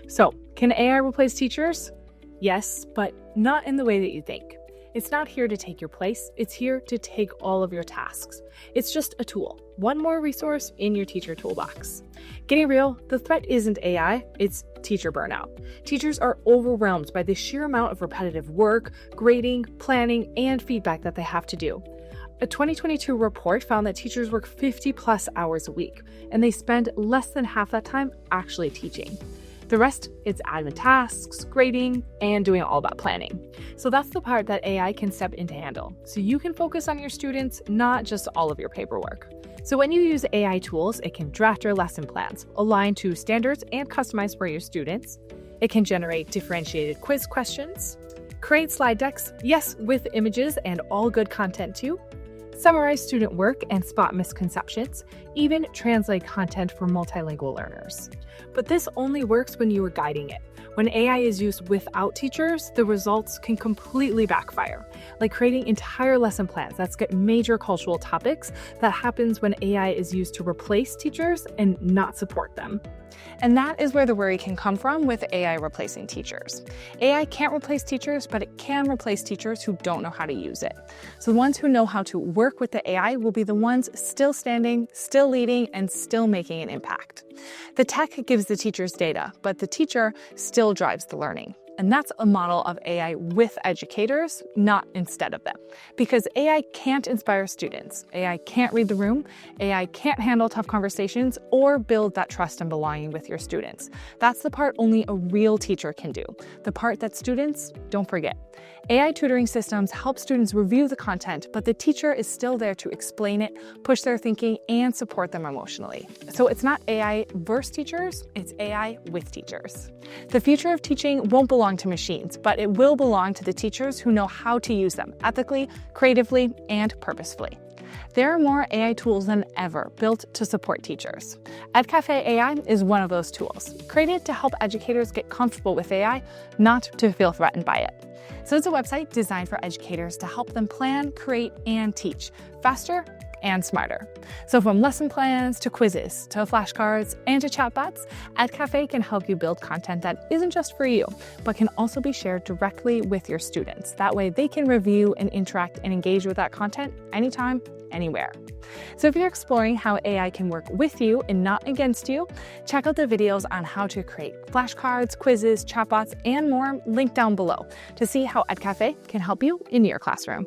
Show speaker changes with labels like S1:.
S1: So, can AI replace teachers? Yes, but not in the way that you think. It's not here to take your place, it's here to take all of your tasks. It's just a tool, one more resource in your teacher toolbox. Getting real, the threat isn't AI, it's teacher burnout. Teachers are overwhelmed by the sheer amount of repetitive work, grading, planning, and feedback that they have to do. A 2022 report found that teachers work 50 plus hours a week, and they spend less than half that time actually teaching. The rest, it's admin tasks, grading, and doing all that planning. So that's the part that AI can step in to handle, so you can focus on your students, not just all of your paperwork. So when you use AI tools, it can draft your lesson plans, align to standards and customize for your students. It can generate differentiated quiz questions, create slide decks, yes, with images and all good content too, summarize student work and spot misconceptions, even translate content for multilingual learners. But this only works when you are guiding it. When AI is used without teachers, the results can completely backfire, like creating entire lesson plans that skip major cultural topics. That happens when AI is used to replace teachers and not support them. And that is where the worry can come from with AI replacing teachers. AI can't replace teachers, but it can replace teachers who don't know how to use it. So the ones who know how to work with the AI will be the ones still standing, still leading, and still making an impact. The tech gives the teachers data, but the teacher still drives the learning. And that's a model of AI with educators, not instead of them. Because AI can't inspire students, AI can't read the room, AI can't handle tough conversations, or build that trust and belonging with your students. That's the part only a real teacher can do, the part that students don't forget. AI tutoring systems help students review the content, but the teacher is still there to explain it, push their thinking, and support them emotionally. So it's not AI versus teachers, it's AI with teachers. The future of teaching won't belong to machines, but it will belong to the teachers who know how to use them ethically, creatively, and purposefully. There are more AI tools than ever built to support teachers. Edcafe AI is one of those tools, created to help educators get comfortable with AI, not to feel threatened by it. So it's a website designed for educators to help them plan, create, and teach faster and smarter. So from lesson plans to quizzes to flashcards and to chatbots, Edcafe can help you build content that isn't just for you, but can also be shared directly with your students. That way they can review and interact and engage with that content anytime, anywhere. So if you're exploring how AI can work with you and not against you, check out the videos on how to create flashcards, quizzes, chatbots, and more linked down below to see how Edcafe can help you in your classroom.